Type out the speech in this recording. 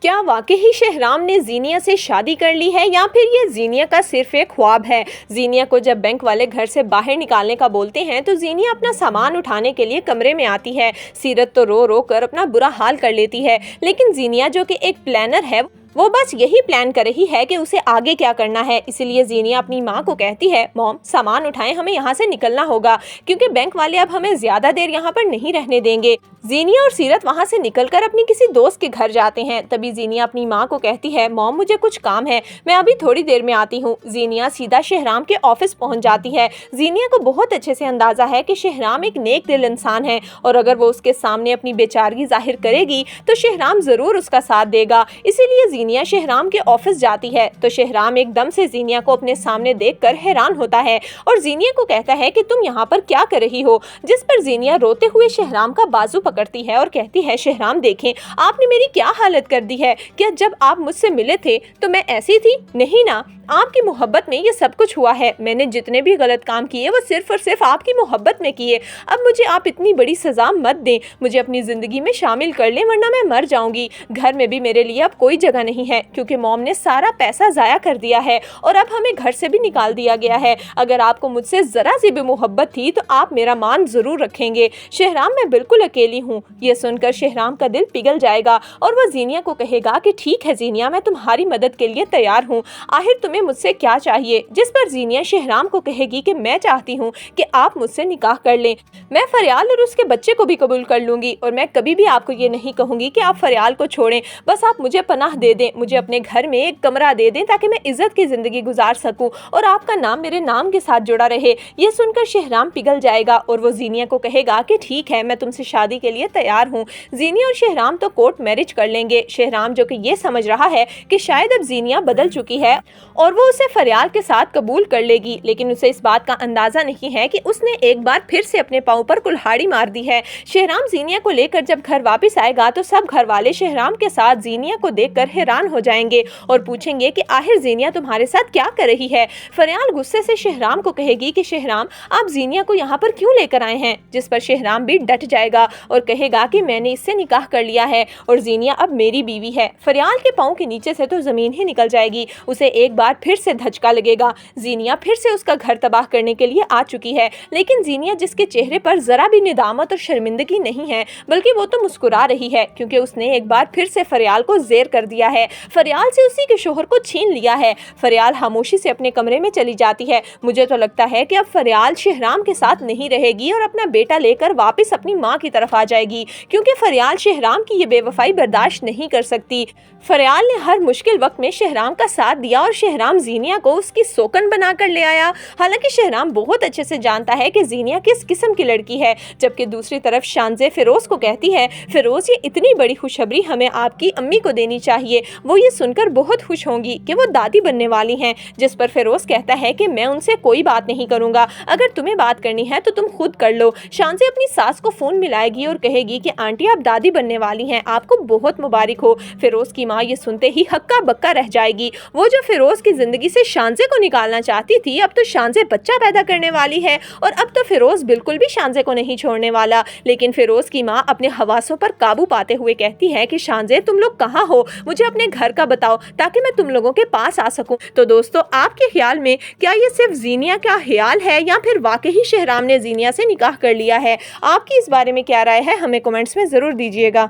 क्या वाकई शहराम ने जीनिया से शादी कर ली है या फिर ये जीनिया का सिर्फ एक ख्वाब है। जीनिया को जब बैंक वाले घर से बाहर निकालने का बोलते हैं तो जीनिया अपना सामान उठाने के लिए कमरे में आती है। सीरत तो रो रो कर अपना बुरा हाल कर लेती है, लेकिन जीनिया जो कि एक प्लानर है वो बस यही प्लान कर रही है कि उसे आगे क्या करना है। इसीलिए जीनिया अपनी माँ को कहती है, मॉम सामान उठाएं, हमें यहाँ से निकलना होगा क्योंकि बैंक वाले अब हमें ज्यादा देर यहाँ पर नहीं रहने देंगे। जीनिया और सीरत वहाँ से निकलकर अपनी किसी दोस्त के घर जाते हैं। तभी जीनिया अपनी माँ को कहती है, मॉम मुझे कुछ काम है, मैं अभी थोड़ी देर में आती हूँ। जीनिया सीधा शहराम के ऑफिस पहुँच जाती है। जीनिया को बहुत अच्छे से अंदाजा है कि शहराम एक नेक दिल इंसान है और अगर वो उसके सामने अपनी बेचारगी जाहिर करेगी तो शहराम जरूर उसका साथ देगा। इसीलिए जीनिया शहराम के ऑफिस जाती है तो शहराम एकदम से जीनिया को अपने सामने देखकर हैरान होता है और जीनिया को कहता है कि तुम यहाँ पर क्या कर रही हो। जिस पर जीनिया रोते हुए शहराम का बाजू पकड़ती है और कहती है, शहराम देखें आपने मेरी क्या हालत कर दी है। क्या जब आप मुझसे मिले थे तो मैं ऐसी थी? नहीं ना, आपकी मोहब्बत में ये सब कुछ हुआ है। मैंने जितने भी गलत काम किए वो सिर्फ और सिर्फ आपकी मोहब्बत में किए। अब मुझे आप इतनी बड़ी सजा मत दें, मुझे अपनी जिंदगी में शामिल कर लें वरना मैं मर जाऊंगी। घर में भी मेरे लिए अब कोई जगह नहीं है क्योंकि मॉम ने सारा पैसा जाया कर दिया है और अब हमें घर से भी निकाल दिया गया है। अगर आपको मुझसे जरा सी भी मोहब्बत थी तो आप मेरा मान जरूर रखेंगे। शहराम मैं बिल्कुल अकेली हूँ। ये सुनकर शहराम का दिल पिघल जाएगा और वह जीनिया को कहेगा कि ठीक है जीनिया, मैं तुम्हारी मदद के लिए तैयार हूँ, आखिर तुम्हें मुझसे क्या चाहिए। जिस पर जीनिया शहराम को कहेगी कि मैं चाहती हूँ कि आप मुझसे निकाह कर लें, मैं फरियाल और उसके बच्चे को भी कबूल कर लूंगी और मैं कभी भी आपको ये नहीं कहूंगी कि आप फरियाल को छोड़ें, बस आप मुझे पनाह दे दें, मुझे अपने घर में एक कमरा दे दें ताकि मैं इज्जत की जिंदगी गुजार सकूं और आपका नाम मेरे नाम के साथ जुड़ा रहे। ये सुनकर शहराम पिघल जाएगा और वो जीनिया को कहेगा कि ठीक है, मैं तुमसे शादी के लिए तैयार हूँ। जीनिया और शहराम तो कोर्ट मैरिज कर लेंगे। शहराम जो कि ये समझ रहा है कि शायद अब जीनिया बदल चुकी है और वो उसे फरियाल के साथ कबूल कर लेगी, लेकिन उसे इस बात का अंदाजा नहीं है कि उसने एक बार फिर से अपने पाँव पर कुल्हाड़ी मार दी है। शहराम जीनिया को लेकर जब घर वापस आएगा तो सब घर वाले शहराम के साथ जीनिया को देखकर हैरान हो जाएंगे और पूछेंगे कि आखिर जीनिया तुम्हारे साथ क्या कर रही है। फरियाल गुस्से से शहराम को कहेगी कि शहराम आप जीनिया को यहाँ पर क्यों लेकर आए हैं। जिस पर शहराम भी डट जाएगा और कहेगा कि मैंने इससे निकाह कर लिया है और जीनिया अब मेरी बीवी है। फरियाल के पाँव के नीचे से तो जमीन ही निकल जाएगी। उसे एक बार फिर से धचका लगेगा। जीनिया फिर से उसका घर तबाह करने के लिए आ चुकी है, लेकिन जीनिया जिसके चेहरे पर जरा भी निदामत और शर्मिंदगी नहीं है बल्कि वो तो मुस्कुरा रही है क्योंकि उसने एक बार फिर से फरियाल को जेर कर दिया है, फरियाल से उसी के शोहर को छीन लिया है। फरियाल खामोशी से अपने कमरे में चली जाती है। मुझे तो लगता है कि अब फरियाल शहराम के साथ नहीं रहेगी और अपना बेटा लेकर वापस अपनी माँ की तरफ आ जाएगी क्योंकि फरियाल शहराम की ये बेवफाई बर्दाश्त नहीं कर सकती। फरियाल ने हर मुश्किल वक्त में शहराम का साथ दिया और शहराम जीनिया को उसकी सोकन बनाकर ले आया। हालांकि शहराम बहुत अच्छे से जानता है कि जीनिया किस किस्म की लड़की है, जबकि दूसरी तरफ शानजे फिरोज को कहती है, फिरोज ये इतनी बड़ी खुशखबरी हमें आपकी अम्मी को देनी चाहिए, वो ये सुनकर बहुत खुश होंगी कि वो दादी बनने वाली हैं। जिस पर फिरोज कहता है कि मैं उनसे कोई बात नहीं करूंगा, अगर तुम्हें बात करनी है तो तुम खुद कर लो। शानजे अपनी सास को फोन मिलाएगी और कहेगी कि आंटी आप दादी बनने वाली हैं, आपको बहुत मुबारक हो। फिरोज की माँ ये सुनते ही हक्का बक्का रह जाएगी। वो जो फिरोज की जिंदगी से शानजे को निकालना चाहती थी, अब तो शानजे बच्चा पैदा करने वाली है और अब तो फिरोज बिल्कुल भी शानजे को नहीं छोड़ने वाला। लेकिन फिरोज की माँ अपने हवासों पर काबू पाते हुए कहती है कि शानजे तुम लोग कहाँ हो, मुझे अपने घर का बताओ ताकि मैं तुम लोगों के पास आ सकूं। तो दोस्तों आपके ख्याल में क्या ये सिर्फ जीनिया का ख्याल है या फिर वाकई शहराम ने जीनिया से निकाह कर लिया है? आपकी इस बारे में क्या राय है, हमें कमेंट्स में जरूर दीजिएगा।